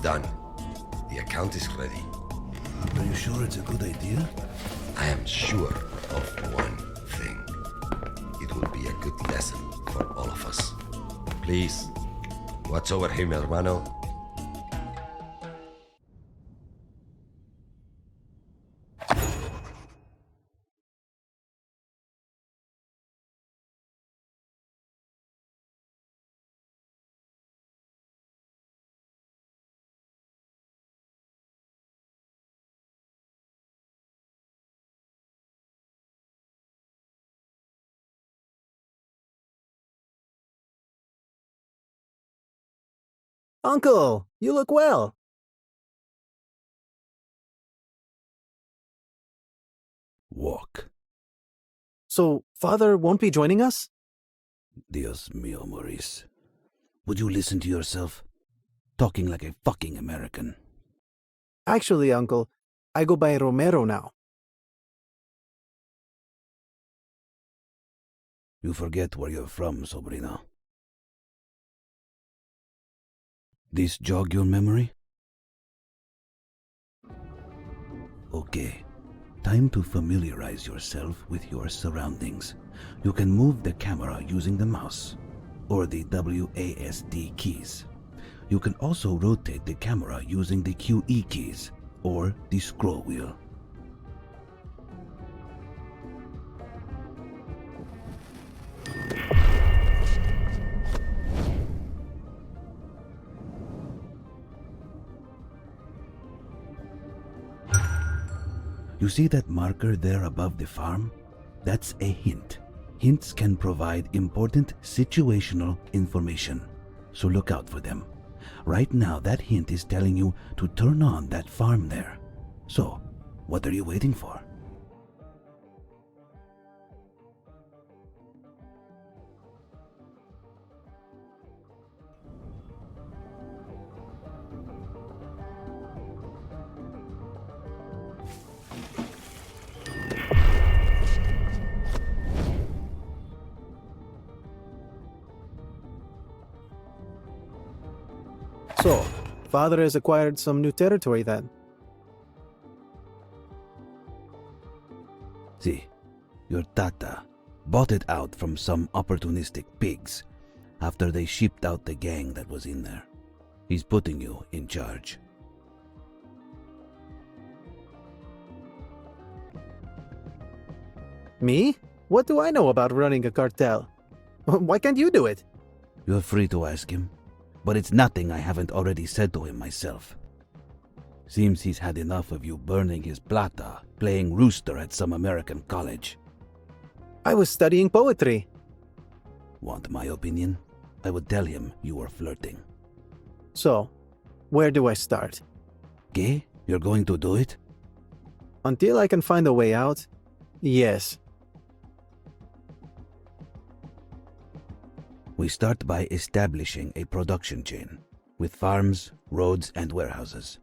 done. The account is ready. Are you sure it's a good idea? I am sure of one thing. It will be a good lesson for all of us. Please, watch over him, hermano. Uncle, you look well. Walk. So, Father won't be joining us? Dios mío, Maurice. Would you listen to yourself? Talking like a fucking American. Actually, Uncle, I go by Romero now. You forget where you're from, sobrino. This jog your memory? Okay. Time to familiarize yourself with your surroundings. You can move the camera using the mouse or the WASD keys. You can also rotate the camera using the QE keys or the scroll wheel. You see that marker there above the farm? That's a hint. Hints can provide important situational information, so look out for them. Right now, that hint is telling you to turn on that farm there. So, what are you waiting for? So, Father has acquired some new territory then. See, your tata bought it out from some opportunistic pigs after they shipped out the gang that was in there. He's putting you in charge. Me? What do I know about running a cartel? Why can't you do it? You're free to ask him, but it's nothing I haven't already said to him myself. Seems he's had enough of you burning his plata, playing rooster at some American college. I was studying poetry. Want my opinion? I would tell him you were flirting. So, where do I start? Okay? You're going to do it? Until I can find a way out? Yes. We start by establishing a production chain with farms, roads, and warehouses.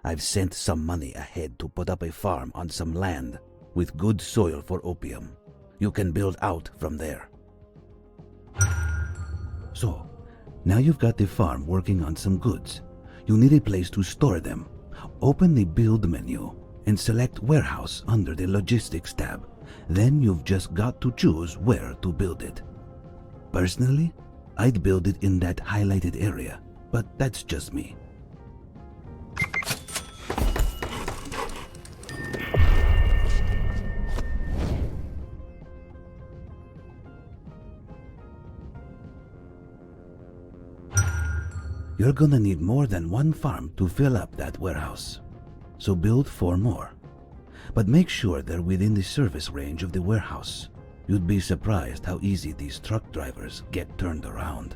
I've sent some money ahead to put up a farm on some land with good soil for opium. You can build out from there. So, now you've got the farm working on some goods. You need a place to store them. Open the build menu and select warehouse under the logistics tab. Then you've just got to choose where to build it. Personally, I'd build it in that highlighted area, but that's just me. You're gonna need more than one farm to fill up that warehouse, so build 4 more. But make sure they're within the service range of the warehouse. You'd be surprised how easy these truck drivers get turned around.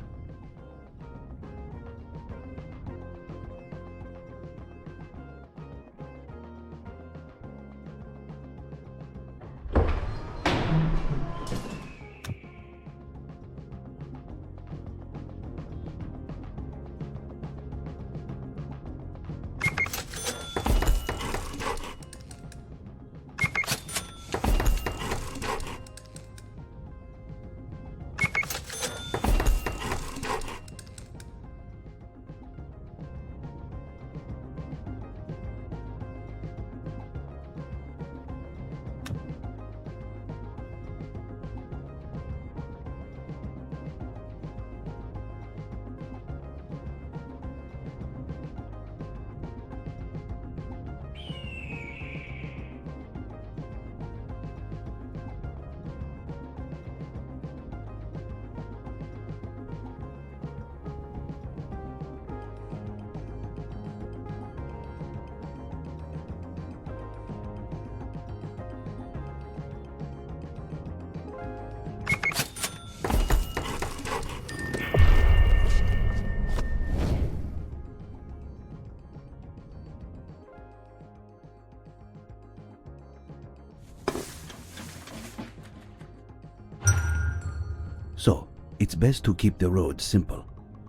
So, it's best to keep the roads simple.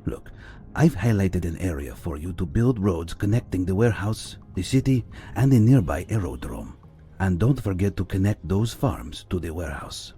Look, I've highlighted an area for you to build roads connecting the warehouse, the city, and the nearby aerodrome. And don't forget to connect those farms to the warehouse.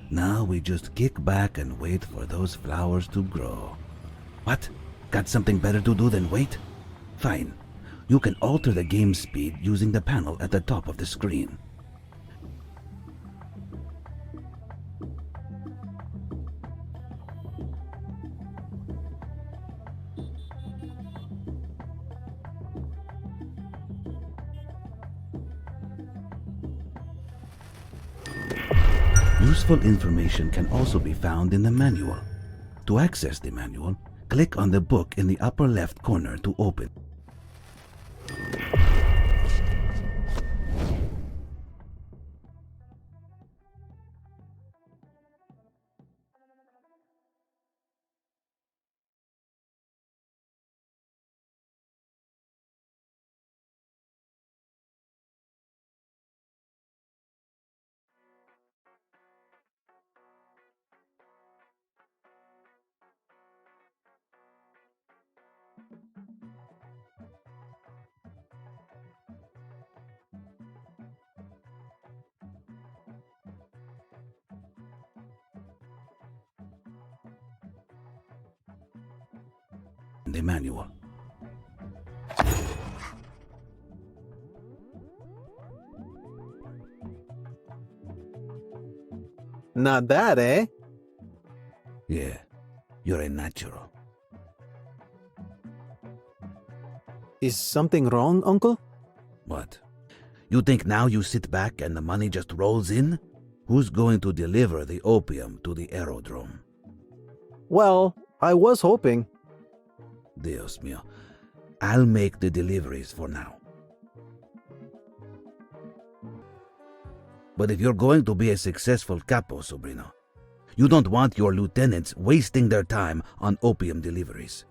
Now we just kick back and wait for those flowers to grow. What? Got something better to do than wait? Fine. You can alter the game speed using the panel at the top of the screen. Useful information can also be found in the manual. To access the manual, click on the book in the upper left corner to open. The manual. Not bad, eh? Yeah, you're a natural. Is something wrong, Uncle? What? You think now you sit back and the money just rolls in? Who's going to deliver the opium to the aerodrome? Well, I was hoping. Dios mío. I'll make the deliveries for now. But if you're going to be a successful capo, sobrino, you don't want your lieutenants wasting their time on opium deliveries.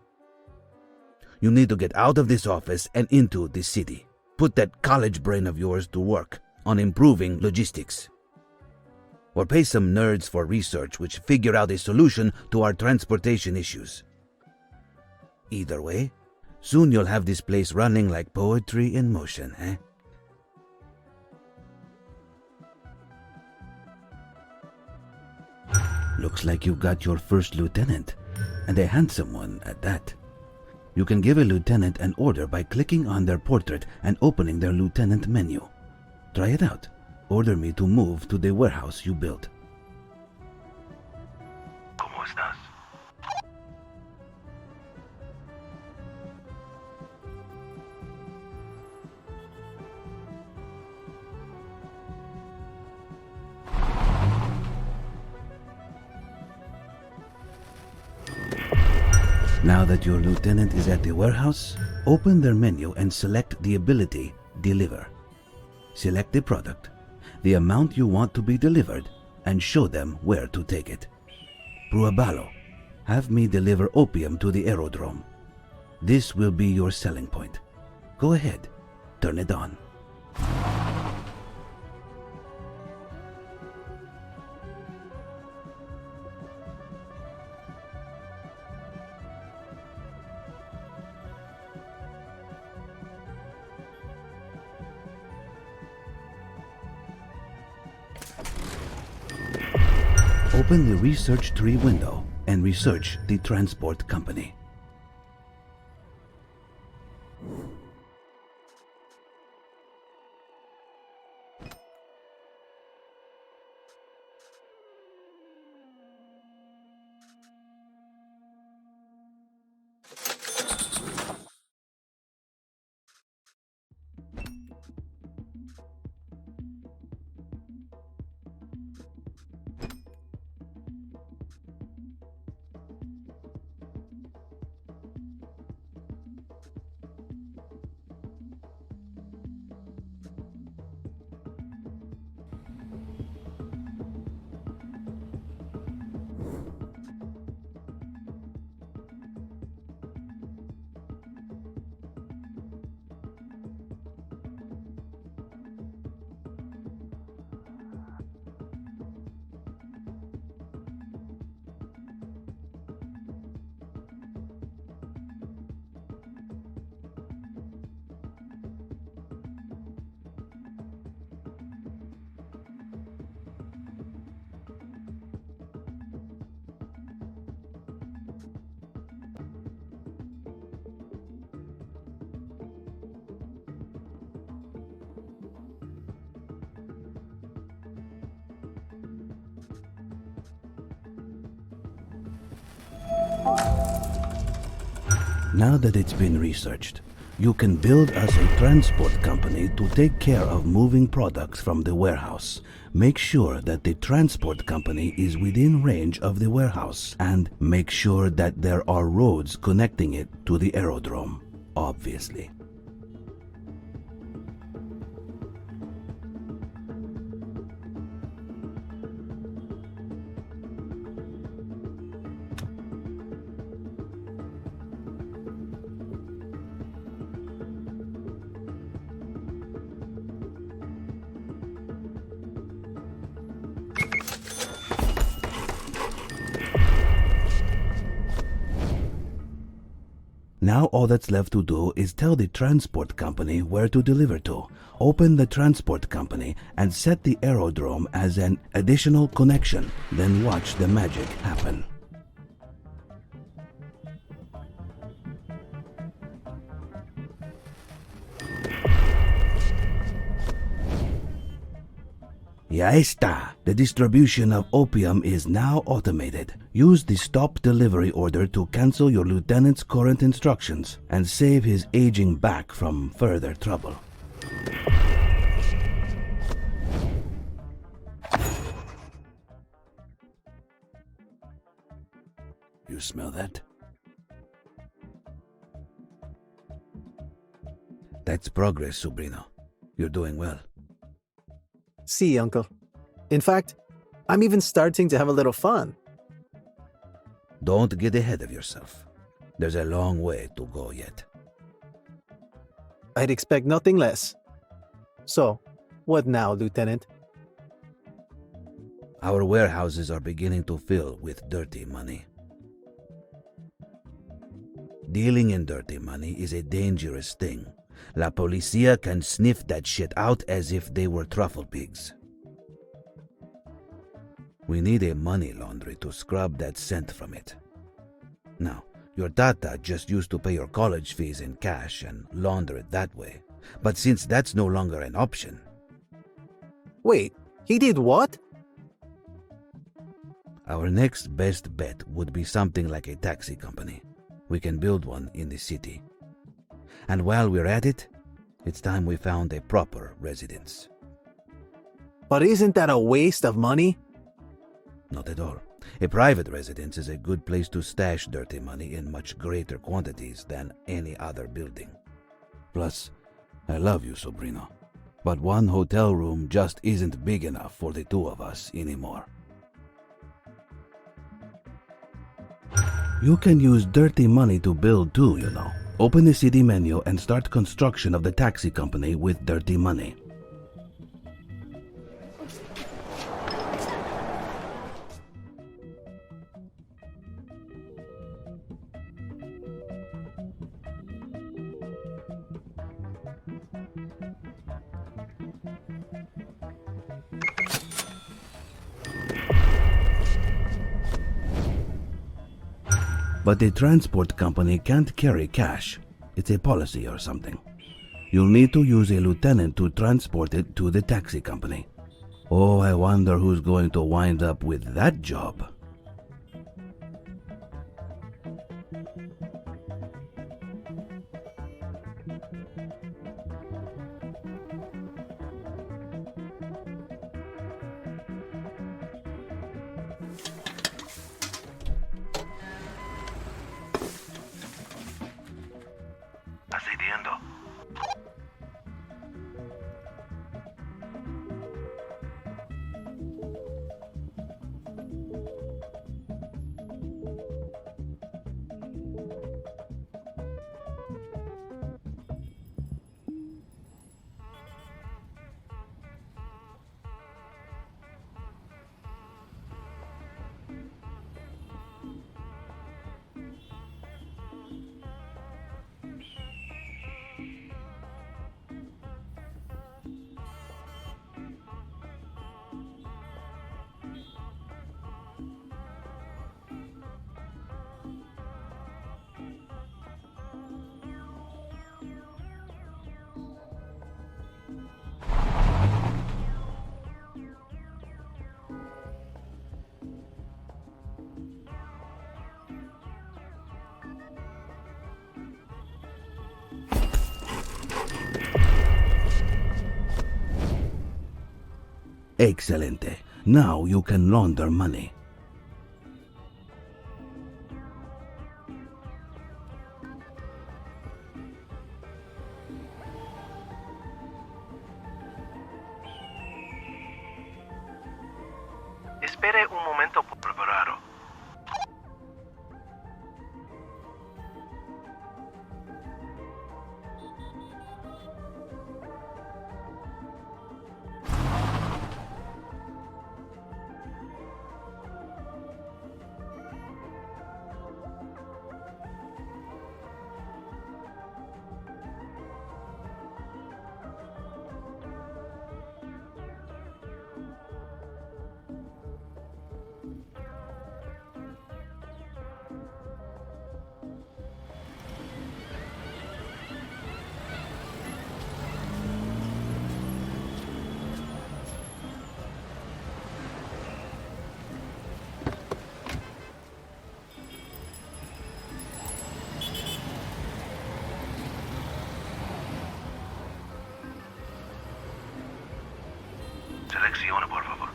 You need to get out of this office and into the city. Put that college brain of yours to work on improving logistics. Or pay some nerds for research which figure out a solution to our transportation issues. Either way, soon you'll have this place running like poetry in motion, eh? Looks like you got your first lieutenant, and a handsome one at that. You can give a lieutenant an order by clicking on their portrait and opening their lieutenant menu. Try it out. Order me to move to the warehouse you built. ¿Cómo estás? Now that your lieutenant is at the warehouse, open their menu and select the ability Deliver. Select the product, the amount you want to be delivered, and show them where to take it. Pruebalo, have me deliver opium to the aerodrome. This will be your selling point. Go ahead, turn it on. Open the research tree window and research the transport company. Now that it's been researched, you can build us a transport company to take care of moving products from the warehouse. Make sure that the transport company is within range of the warehouse, and make sure that there are roads connecting it to the aerodrome, obviously. Now all that's left to do is tell the transport company where to deliver to. Open the transport company and set the aerodrome as an additional connection. Then watch the magic happen. Ya está! The distribution of opium is now automated. Use the stop delivery order to cancel your lieutenant's current instructions and save his aging back from further trouble. You smell that? That's progress, Sobrino. You're doing well. See, Uncle. In fact, I'm even starting to have a little fun. Don't get ahead of yourself. There's a long way to go yet. I'd expect nothing less. So, what now, Lieutenant? Our warehouses are beginning to fill with dirty money. Dealing in dirty money is a dangerous thing. La Policia can sniff that shit out as if they were truffle pigs. We need a money laundry to scrub that scent from it. Now, your tata just used to pay your college fees in cash and launder it that way. But since that's no longer an option... Wait, he did what? Our next best bet would be something like a taxi company. We can build one in the city. And while we're at it, it's time we found a proper residence. But isn't that a waste of money? Not at all. A private residence is a good place to stash dirty money in much greater quantities than any other building. Plus, I love you, Sobrino. But one hotel room just isn't big enough for the two of us anymore. You can use dirty money to build too, you know. Open the city menu and start construction of the taxi company with dirty money. But the transport company can't carry cash. It's a policy or something. You'll need to use a lieutenant to transport it to the taxi company. Oh, I wonder who's going to wind up with that job. Excelente. Now you can launder money. Espere un momento, por favor. Seleccione, por favor.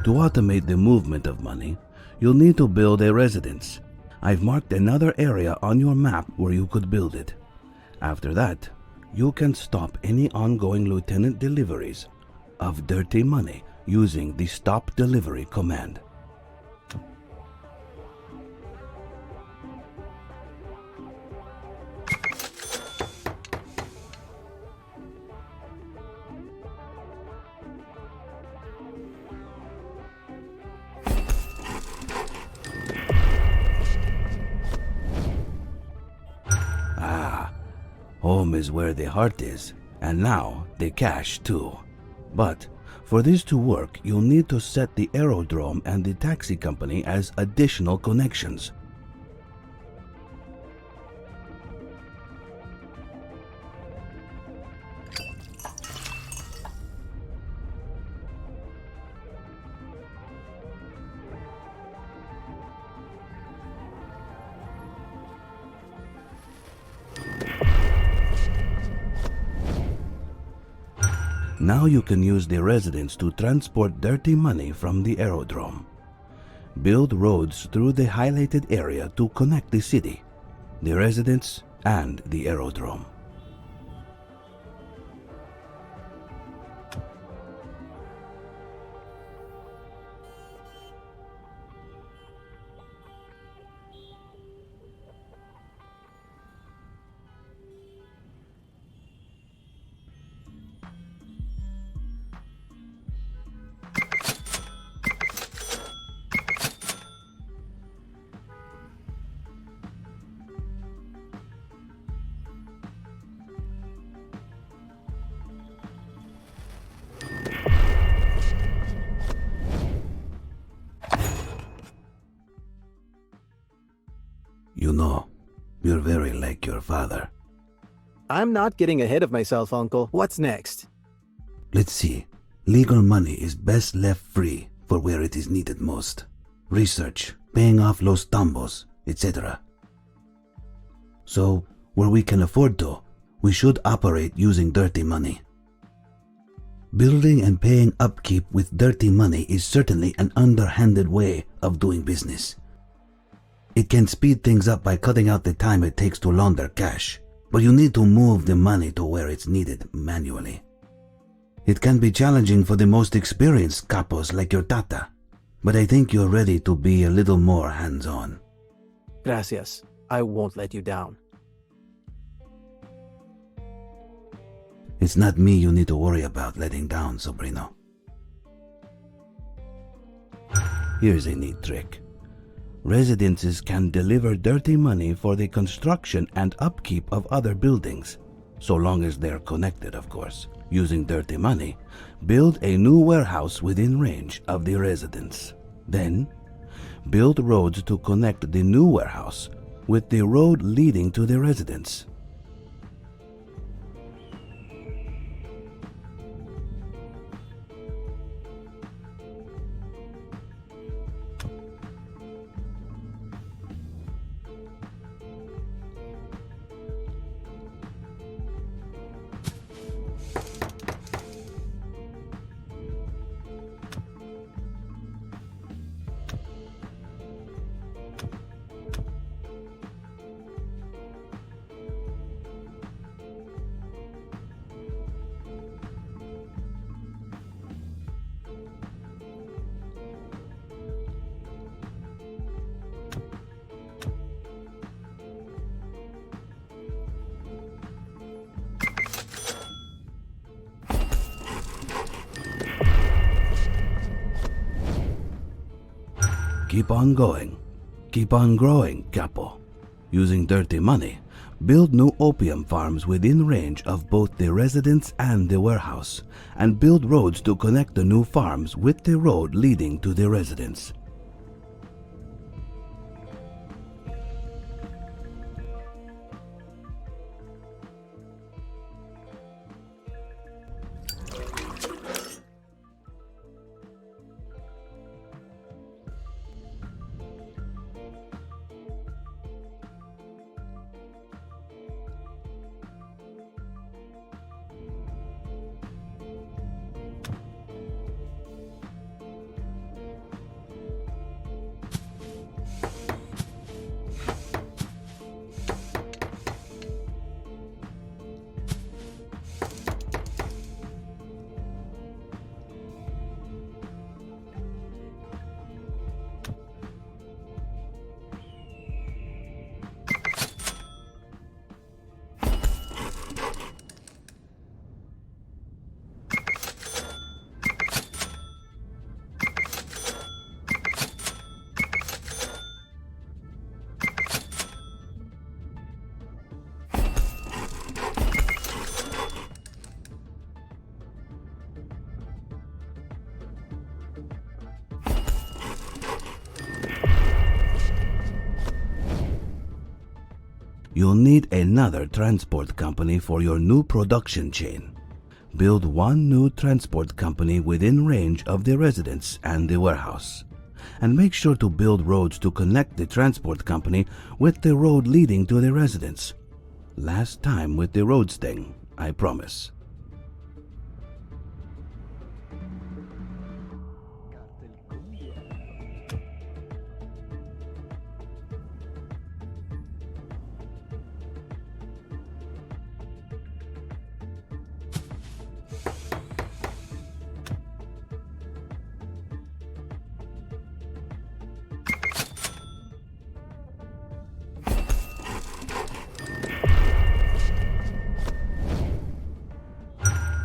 To automate the movement of money, you'll need to build a residence. I've marked another area on your map where you could build it. After that, you can stop any ongoing lieutenant deliveries of dirty money using the stop delivery command. Home is where the heart is, and now the cash too. But for this to work, you'll need to set the aerodrome and the taxi company as additional connections. Now you can use the residents to transport dirty money from the aerodrome. Build roads through the highlighted area to connect the city, the residents, and the aerodrome. You know, you're very like your father. I'm not getting ahead of myself, Uncle. What's next? Let's see. Legal money is best left free for where it is needed most. Research, paying off los tambos, etc. So, where we can afford to, we should operate using dirty money. Building and paying upkeep with dirty money is certainly an underhanded way of doing business. It can speed things up by cutting out the time it takes to launder cash, but you need to move the money to where it's needed manually. It can be challenging for the most experienced capos like your tata, but I think you're ready to be a little more hands-on. Gracias. I won't let you down. It's not me you need to worry about letting down, Sobrino. Here's a neat trick. Residences can deliver dirty money for the construction and upkeep of other buildings, so long as they're connected, of course. Using dirty money, build a new warehouse within range of the residence. Then, build roads to connect the new warehouse with the road leading to the residence. Keep on going. Keep on growing, Capo. Using dirty money, build new opium farms within range of both the residence and the warehouse, and build roads to connect the new farms with the road leading to the residence. you'll need another transport company for your new production chain. Build one new transport company within range of the residence and the warehouse. And make sure to build roads to connect the transport company with the road leading to the residence. Last time with the roads thing, I promise.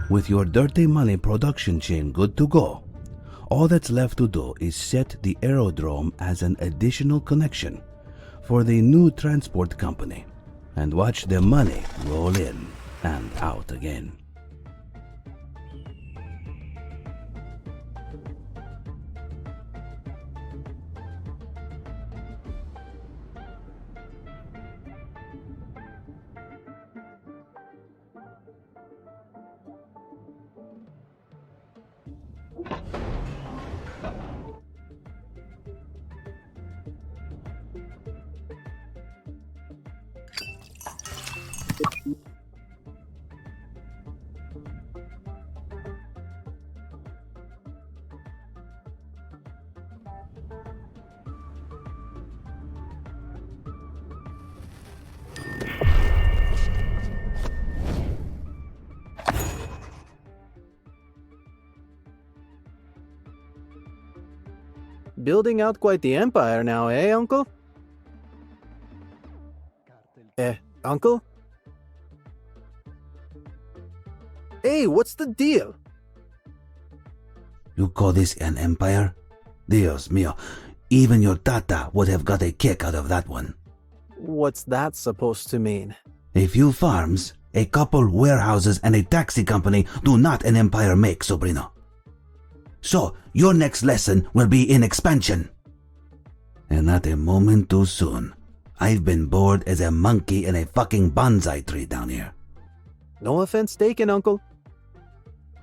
With your dirty money production chain good to go, all that's left to do is set the aerodrome as an additional connection for the new transport company and watch the money roll in and out again. Building out quite the empire now, eh, Uncle? Uncle? Hey, what's the deal? You call this an empire? Dios mío, even your tata would have got a kick out of that one. What's that supposed to mean? A few farms, a couple warehouses, and a taxi company do not an empire make, sobrino. So, your next lesson will be in expansion. And not a moment too soon. I've been bored as a monkey in a fucking bonsai tree down here. No offense taken, Uncle.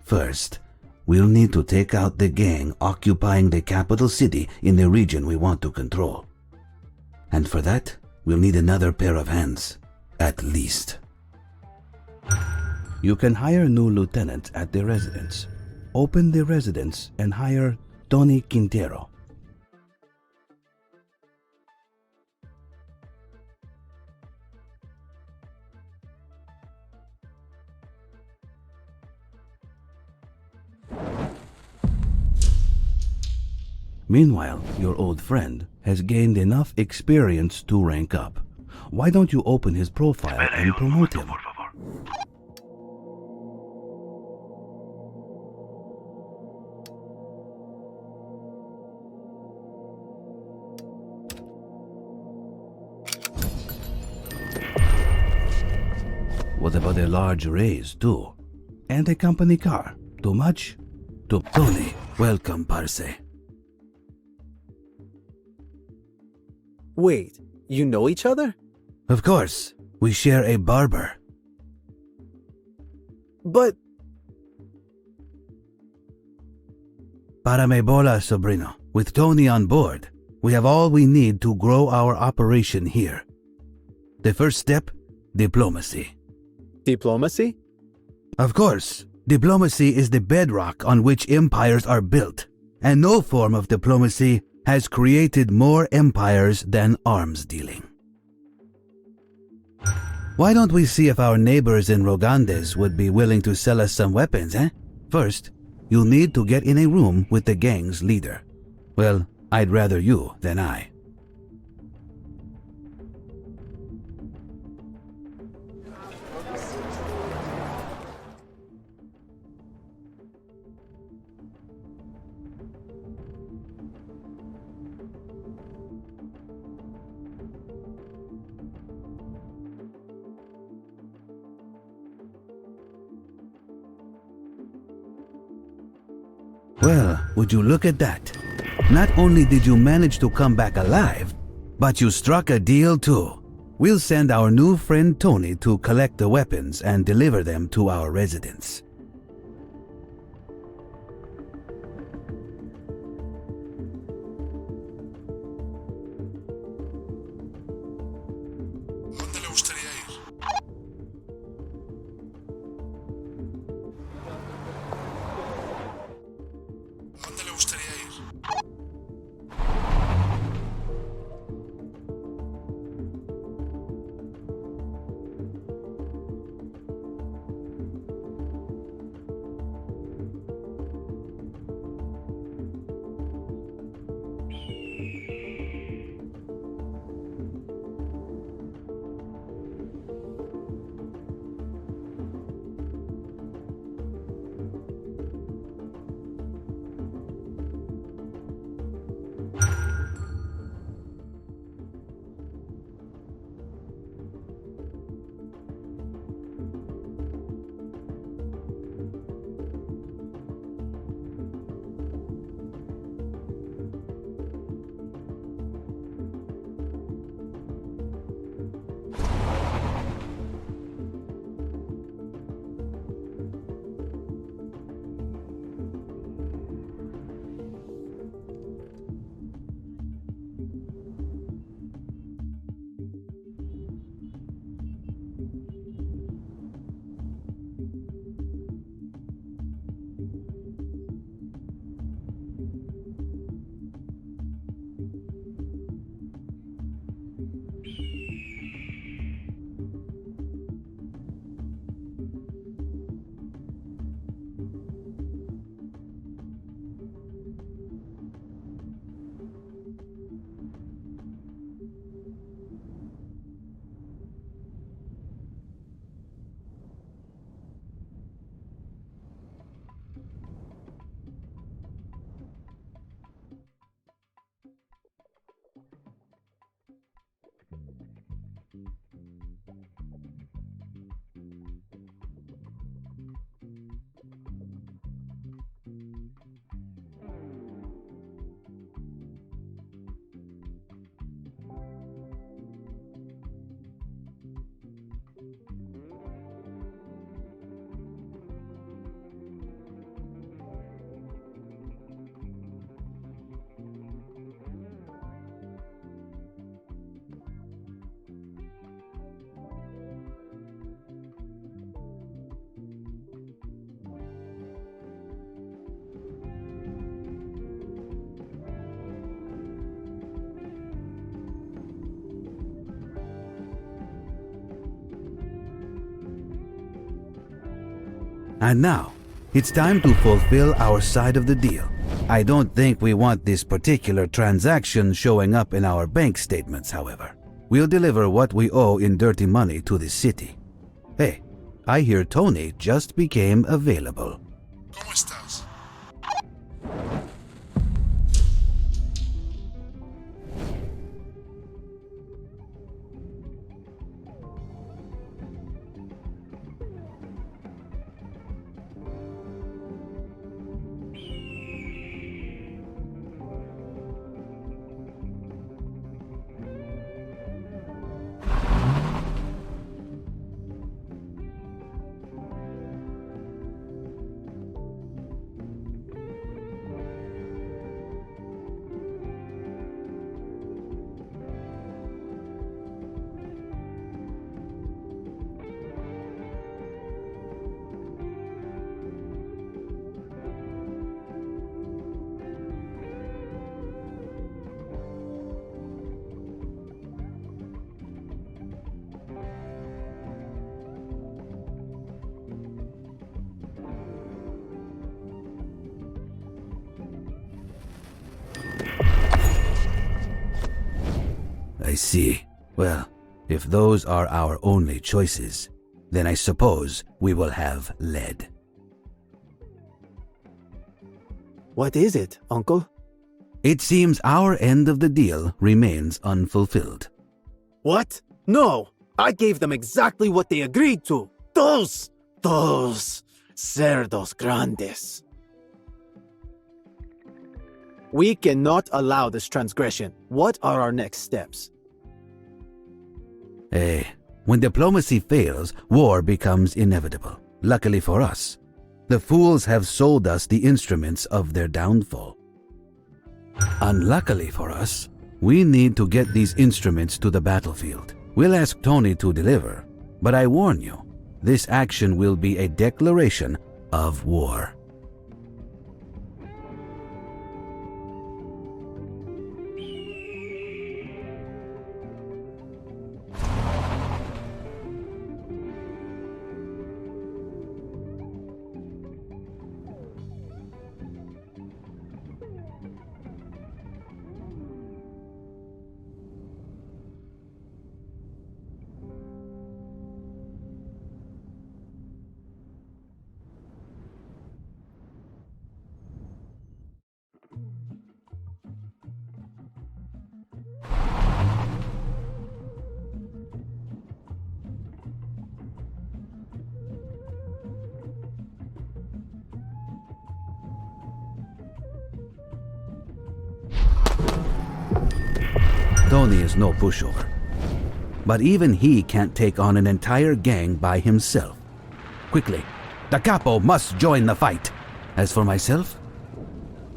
First, we'll need to take out the gang occupying the capital city in the region we want to control. And for that, we'll need another pair of hands. At least. You can hire new lieutenants at the residence. Open the residence and hire Tony Quintero. Meanwhile, your old friend has gained enough experience to rank up. Why don't you open his profile and promote him? What about a large raise, too? And a company car? Too much? To Tony, welcome, Parce. Wait, you know each other? Of course, we share a barber. But... Para me bola, sobrino. With Tony on board, we have all we need to grow our operation here. The first step, diplomacy. Diplomacy? Of course, diplomacy is the bedrock on which empires are built, and no form of diplomacy has created more empires than arms dealing. Why don't we see if our neighbors in Rogandes would be willing to sell us some weapons, eh? First, you'll need to get in a room with the gang's leader. Well, I'd rather you than I. Well, would you look at that? Not only did you manage to come back alive, but you struck a deal too. We'll send our new friend Tony to collect the weapons and deliver them to our residence. And now, it's time to fulfill our side of the deal. I don't think we want this particular transaction showing up in our bank statements, however. We'll deliver what we owe in dirty money to the city. Hey, I hear Tony just became available. ¿Cómo estás? I see. Well, if those are our only choices, then I suppose we will have lead. What is it, Uncle? It seems our end of the deal remains unfulfilled. What? No! I gave them exactly what they agreed to! Those cerdos grandes. We cannot allow this transgression. What are our next steps? When diplomacy fails, war becomes inevitable. Luckily for us, the fools have sold us the instruments of their downfall. Unluckily for us, we need to get these instruments to the battlefield. We'll ask Tony to deliver, but I warn you, this action will be a declaration of war. Tony is no pushover, but even he can't take on an entire gang by himself. Quickly, the capo must join the fight. As for myself,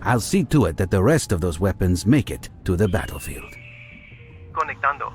I'll see to it that the rest of those weapons make it to the battlefield. Conectando.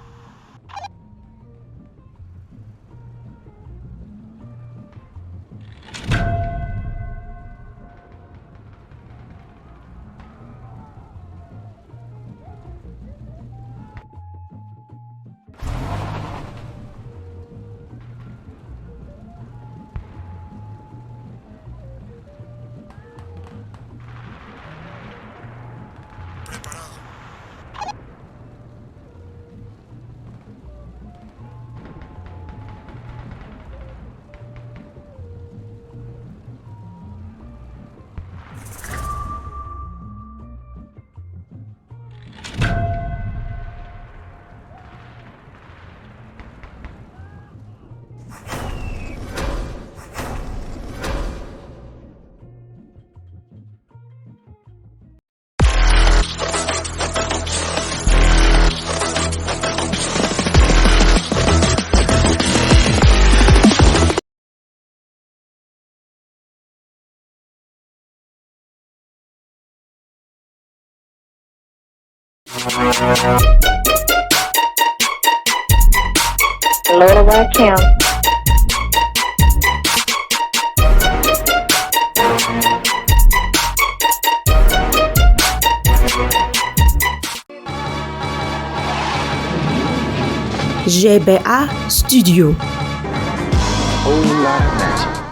Lower right cam. GBA Studio. Whole lot of magic.